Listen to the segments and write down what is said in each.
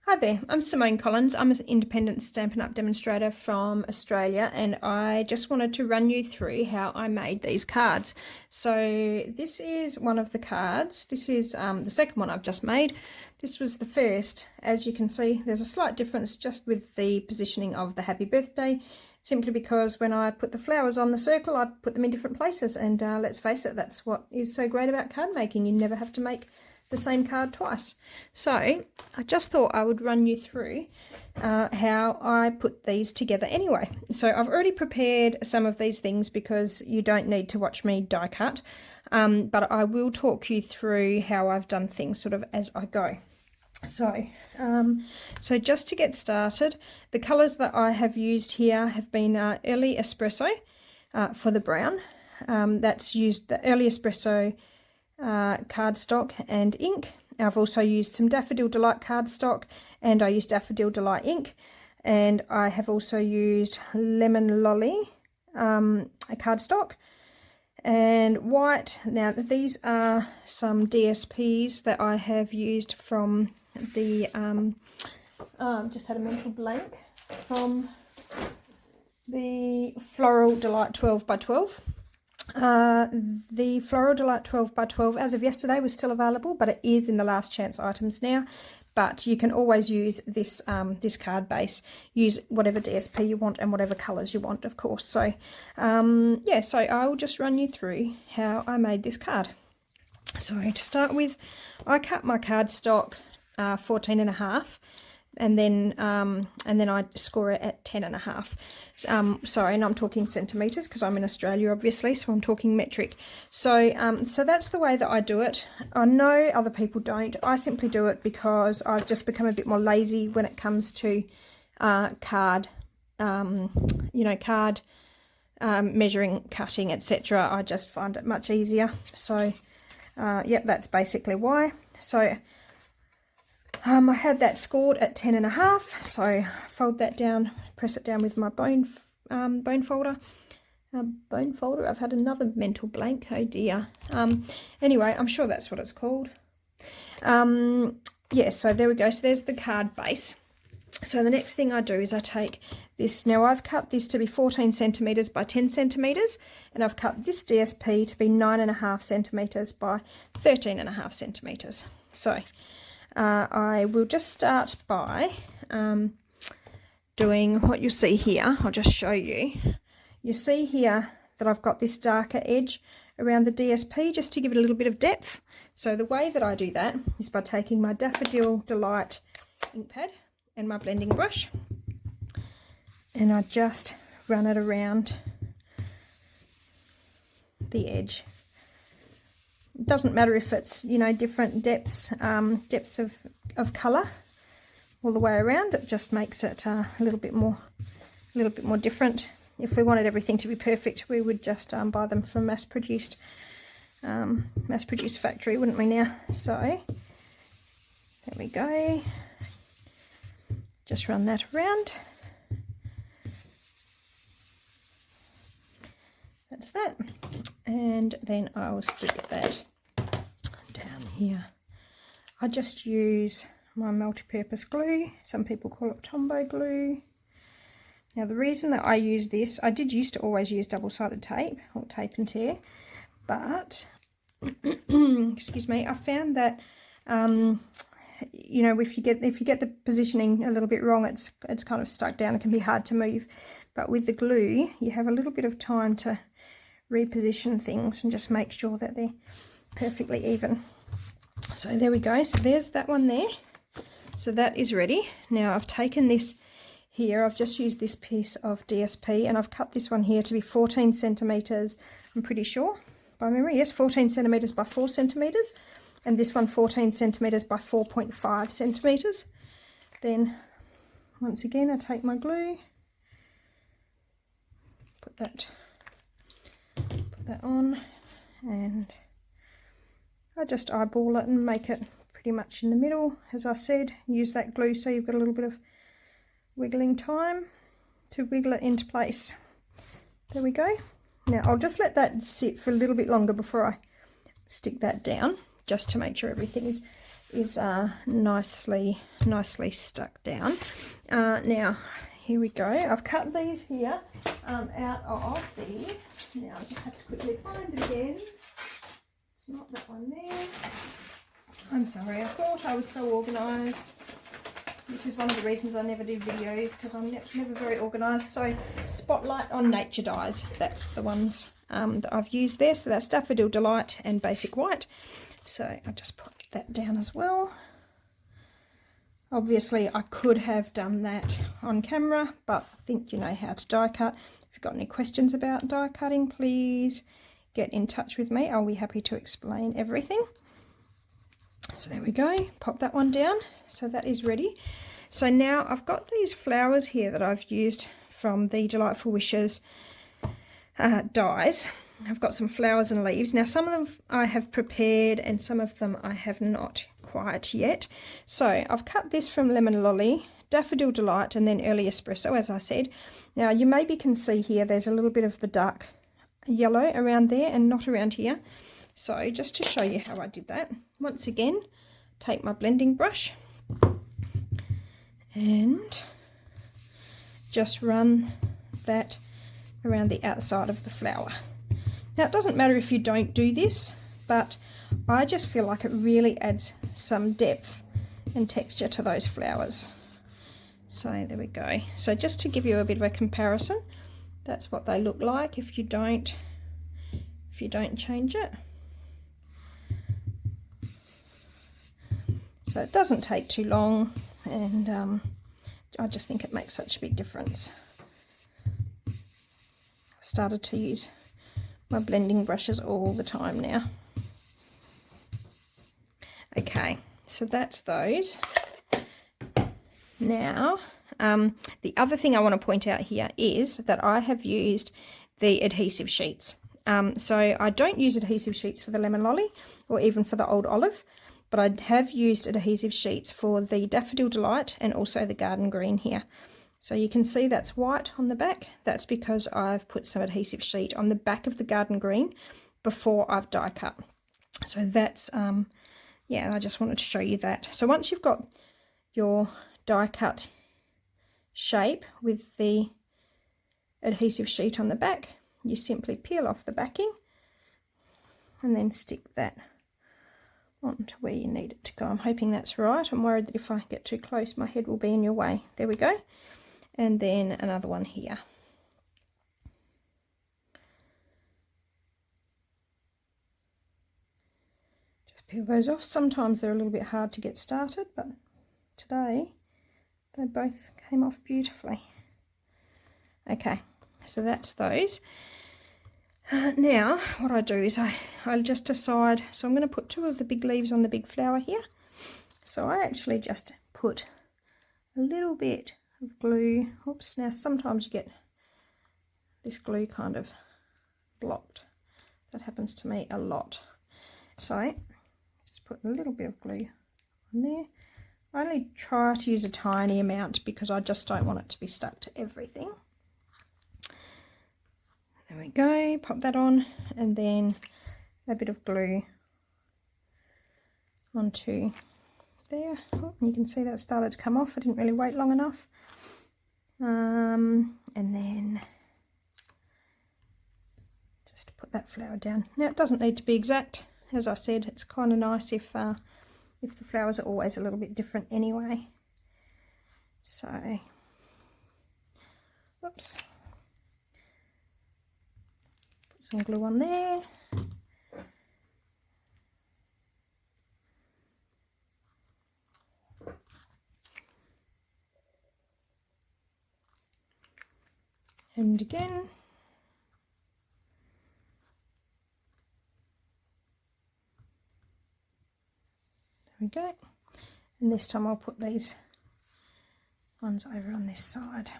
Hi there, I'm Simone Collins. I'm an independent Stampin' Up demonstrator from Australia, and I just wanted to run you through how I made these cards. So this is one of the cards. This is the second one I've just made. This was the first. As you can see, there's a slight difference just with the positioning of the happy birthday, simply because when I put the flowers on the circle, I put them in different places, and let's face it, that's what is so great about card making. You never have to make the same card twice. So I just thought I would run you through how I put these together anyway. So I've already prepared some of these things because you don't need to watch me die cut, but I will talk you through how I've done things sort of as I go. So just to get started, the colours that I have used here have been Early Espresso for the brown. That's used the Early Espresso cardstock and ink. I've also used some Daffodil Delight cardstock, and I used Daffodil Delight ink, and I have also used Lemon Lolly cardstock and white. Now these are some DSPs that I have used from the just had a mental blank, from the Floral Delight 12 by 12. The Floral Delight 12 by 12 as of yesterday was still available, but it is in the last chance items now. But you can always use this this card base. Use whatever DSP you want and whatever colours you want, of course. So yeah, so I will just run you through how I made this card. So to start with, I cut my cardstock 14.5. And then I score it at 10.5. Sorry, and I'm talking centimetres because I'm in Australia, obviously, so I'm talking metric. So so that's the way that I do it. I know other people don't. I simply do it because I've just become a bit more lazy when it comes to card, card measuring, cutting, etc. I just find it much easier. So yep, that's basically why. So I had that scored at 10.5, so fold that down, press it down with my bone folder. Bone folder, I've had another mental blank, oh dear. Anyway, I'm sure that's what it's called. Yeah, so there we go, so there's the card base. So the next thing I do is I take this, now I've cut this to be 14 centimetres by 10 centimetres, and I've cut this DSP to be 9.5 centimetres by 13.5 centimetres. So I will just start by doing what you see here. I'll just show you. You see here that I've got this darker edge around the DSP just to give it a little bit of depth. So the way that I do that is by taking my Daffodil Delight ink pad and my blending brush, and I just run it around the edge. It doesn't matter if it's, you know, different depths of colour all the way around. It just makes it a little bit more different. If we wanted everything to be perfect, we would just buy them from mass-produced factory, wouldn't we now? So there we go. Just run that around. That's that. And then I'll stick that down here. I just use my multi-purpose glue. Some people call it Tombow glue. Now the reason that I use this, I did used to always use double-sided tape or tape and tear, but excuse me, I found that you know, if you get the positioning a little bit wrong, it's kind of stuck down. It can be hard to move. But with the glue, you have a little bit of time to reposition things and just make sure that they're perfectly even. So there we go. So there's that one there. So that is ready. Now I've taken this here. I've just used this piece of DSP, and I've cut this one here to be 14 centimetres. I'm pretty sure by memory. Yes, 14 centimetres by 4 centimetres. And this one 14 centimetres by 4.5 centimetres. Then once again I take my glue, put that on, and I just eyeball it and make it pretty much in the middle. As I said, use that glue so you've got a little bit of wiggling time to wiggle it into place. There we go. Now I'll just let that sit for a little bit longer before I stick that down, just to make sure everything is is nicely stuck down. Now here we go. I've cut these here out of the, now I just have to quickly find it again. It's not that one there. I'm sorry, I thought I was so organised. This is one of the reasons I never do videos, because I'm never very organised. So Spotlight on Nature Dies, that's the ones that I've used there. So that's Daffodil Delight and Basic White. So I'll just put that down as well. Obviously I could have done that on camera, but I think you know how to die cut. If you've got any questions about die cutting, please get in touch with me. I'll be happy to explain everything. So there we go, pop that one down. So that is ready. So now I've got these flowers here that I've used from the Delightful Wishes dies. I've got some flowers and leaves. Now some of them I have prepared and some of them I have not quite yet. So I've cut this from Lemon Lolly, Daffodil Delight, and then Early Espresso, as I said. Now you maybe can see here there's a little bit of the dark yellow around there and not around here. So just to show you how I did that, once again, take my blending brush and just run that around the outside of the flower. Now it doesn't matter if you don't do this, but I just feel like it really adds some depth and texture to those flowers. So there we go. So just to give you a bit of a comparison, that's what they look like if you don't change it. So it doesn't take too long, and I just think it makes such a big difference. I've started to use my blending brushes all the time now. Okay, so that's those. Now, the other thing I want to point out here is that I have used the adhesive sheets. So I don't use adhesive sheets for the Lemon Lolly or even for the Old Olive, but I have used adhesive sheets for the Daffodil Delight and also the Garden Green here. So you can see that's white on the back. That's because I've put some adhesive sheet on the back of the Garden Green before I've die cut. So that's, yeah, I just wanted to show you that. So once you've got your die cut shape with the adhesive sheet on the back, you simply peel off the backing and then stick that onto where you need it to go. I'm hoping that's right. I'm worried that if I get too close my head will be in your way. There we go. And then another one here. Just peel those off. Sometimes they're a little bit hard to get started, but today they both came off beautifully. Okay, so that's those. Now what I do is I'll just decide, so I'm going to put two of the big leaves on the big flower here. So I actually just put a little bit of glue. Oops, now sometimes you get this glue kind of blocked. That happens to me a lot. So just put a little bit of glue on there. I only try to use a tiny amount because I just don't want it to be stuck to everything. There we go, pop that on, and then a bit of glue onto there. Oh, you can see that started to come off. I didn't really wait long enough. And then just put that flower down. Now it doesn't need to be exact. As I said, it's kind of nice if the flowers are always a little bit different anyway. So, whoops. Put some glue on there. And again. There we go. And this time I'll put these ones over on this side.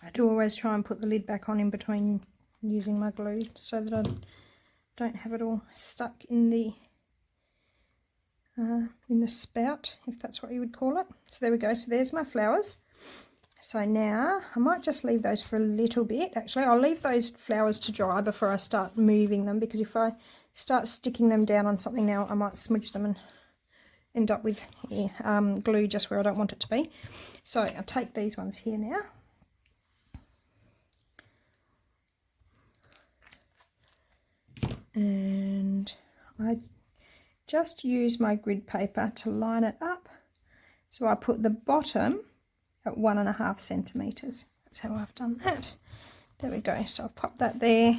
I do always try and put the lid back on in between using my glue so that I don't have it all stuck in the in the spout, if that's what you would call it. So there we go. So there's my flowers. So now I might just leave those for a little bit. Actually, I'll leave those flowers to dry before I start moving them, because if I start sticking them down on something now, I might smudge them and end up with glue just where I don't want it to be. So I'll take these ones here now. And I just use my grid paper to line it up. So I put the bottom at 1.5 centimetres. That's how I've done that. There we go. So I've popped that there.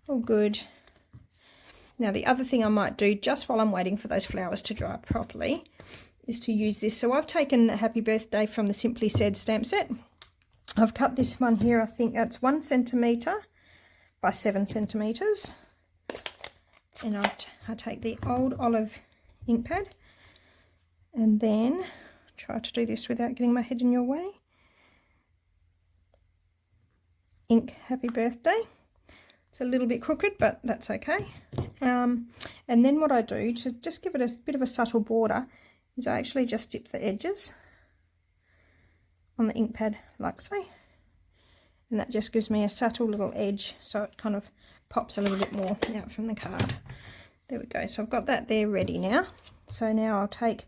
All good. Now the other thing I might do just while I'm waiting for those flowers to dry properly is to use this. So I've taken Happy Birthday from the Simply Said stamp set. I've cut this one here. I think that's 1 centimetre by 7 centimetres. And I take the old olive ink pad and then try to do this without getting my head in your way. Ink Happy Birthday. It's a little bit crooked, but that's okay. And then what I do to just give it a bit of a subtle border is I actually just dip the edges on the ink pad like so. And that just gives me a subtle little edge, so it kind of pops a little bit more out from the card. There we go. So I've got that there ready now. So now I'll take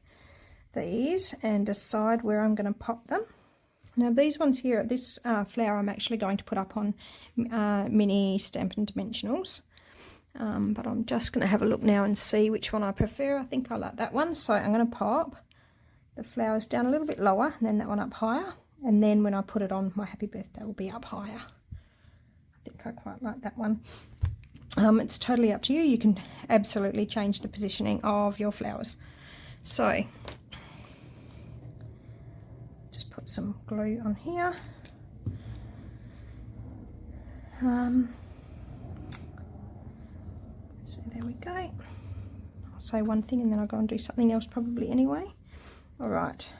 these and decide where I'm going to pop them. Now these ones here, this flower I'm actually going to put up on mini Stampin' Dimensionals. But I'm just going to have a look now and see which one I prefer. I think I like that one. So I'm going to pop the flowers down a little bit lower and then that one up higher. And then when I put it on, my Happy Birthday will be up higher. I think I quite like that one. It's totally up to you. You can absolutely change the positioning of your flowers. So just put some glue on here. So there we go. I'll say one thing and then I'll go and do something else probably anyway. All right.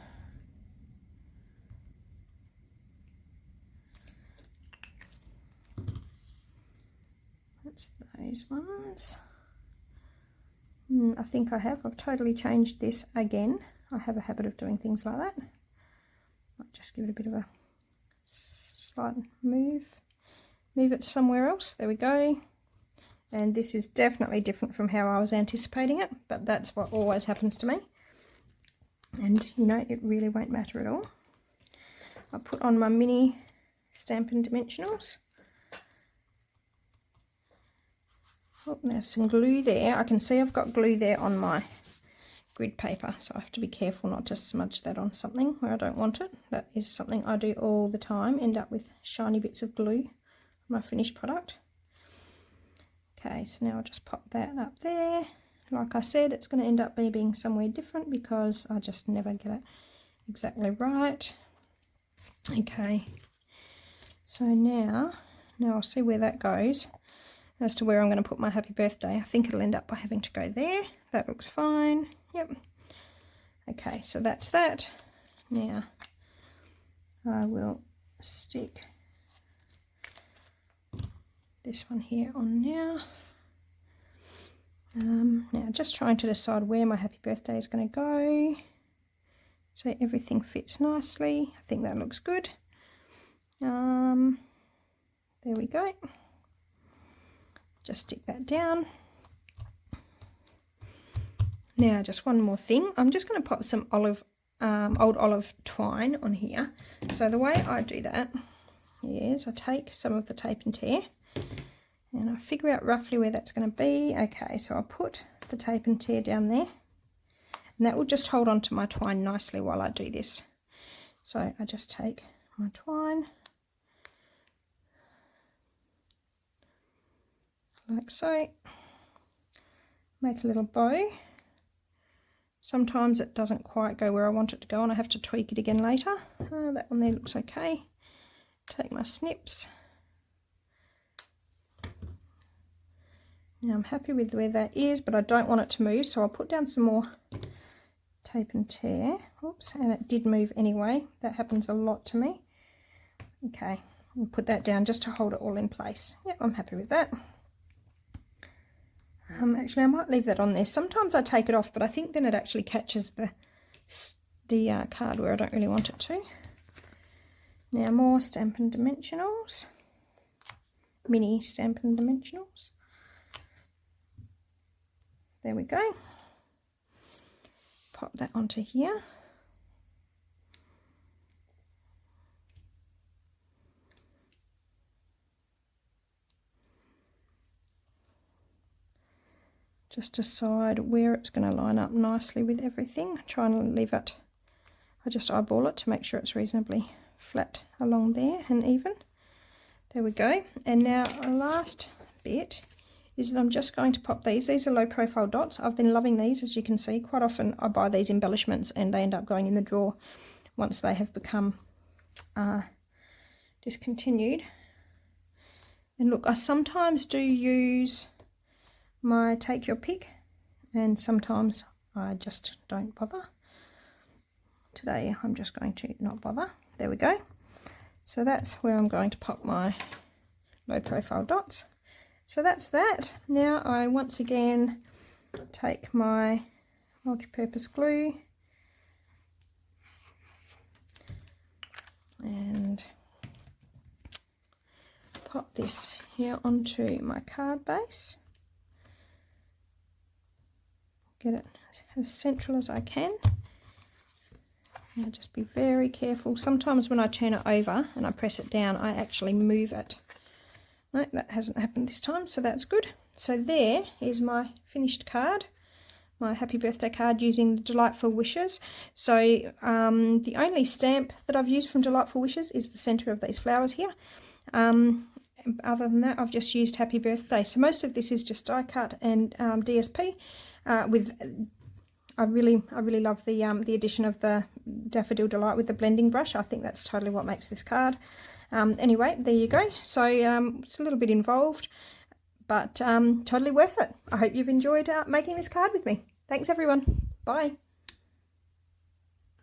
That's those ones. I think I've totally changed this again. I have a habit of doing things like that. I'll just give it a bit of a slight move it somewhere else. There we go. And this is definitely different from how I was anticipating it, but that's what always happens to me. And you know, it really won't matter at all. I'll put on my mini Stampin' Dimensionals. Oh, there's some glue there. I can see I've got glue there on my grid paper, so I have to be careful not to smudge that on something where I don't want it. That is something I do all the time, end up with shiny bits of glue on my finished product. Okay, so now I'll just pop that up there. Like I said, it's going to end up being somewhere different because I just never get it exactly right. Okay, so now I'll see where that goes as to where I'm going to put my Happy Birthday. I think it'll end up by having to go there. That looks fine. Yep. Okay, so that's that. Now I will stick this one here on now. Now just trying to decide where my Happy Birthday is going to go so everything fits nicely. I think that looks good. There we go. Just stick that down. Now just one more thing. I'm just going to pop some old olive twine on here. So the way I do that is I take some of the tape and tear and I figure out roughly where that's going to be. Okay, so I'll put the tape and tear down there and that will just hold on to my twine nicely while I do this. So I just take my twine like so, make a little bow. Sometimes it doesn't quite go where I want it to go and I have to tweak it again later. That one there looks okay. Take my snips. Now I'm happy with where that is, but I don't want it to move, so I'll put down some more tape and tear. Oops, and it did move anyway. That happens a lot to me. Okay, I'll put that down just to hold it all in place. Yep, I'm happy with that. Actually, I might leave that on there. Sometimes I take it off, but I think then it actually catches the card where I don't really want it to. Now more Stampin' Dimensionals, mini Stampin' Dimensionals. There we go. Pop that onto here. Just decide where it's going to line up nicely with everything. Try and leave it, I just eyeball it to make sure it's reasonably flat along there and even. There we go. And now our last bit is that I'm just going to pop these. These are low profile dots. I've been loving these, as you can see. Quite often I buy these embellishments and they end up going in the drawer once they have become discontinued. And look, I sometimes do use my take your pick, and sometimes I just don't bother. Today I'm just going to not bother. There we go. So that's where I'm going to pop my low profile dots. So that's that. Now I once again take my multi-purpose glue and pop this here onto my card base. Get it as central as I can. Now just be very careful. Sometimes when I turn it over and I press it down, I actually move it. No, that hasn't happened this time, so that's good. So there is my finished card, my happy birthday card using the Delightful Wishes. So the only stamp that I've used from Delightful Wishes is the centre of these flowers here. Other than that, I've just used Happy Birthday. So most of this is just die cut and DSP. I really love the addition of the Daffodil Delight with the blending brush. I think that's totally what makes this card. Anyway, there you go. So it's a little bit involved, but totally worth it. I hope you've enjoyed making this card with me. Thanks everyone. Bye.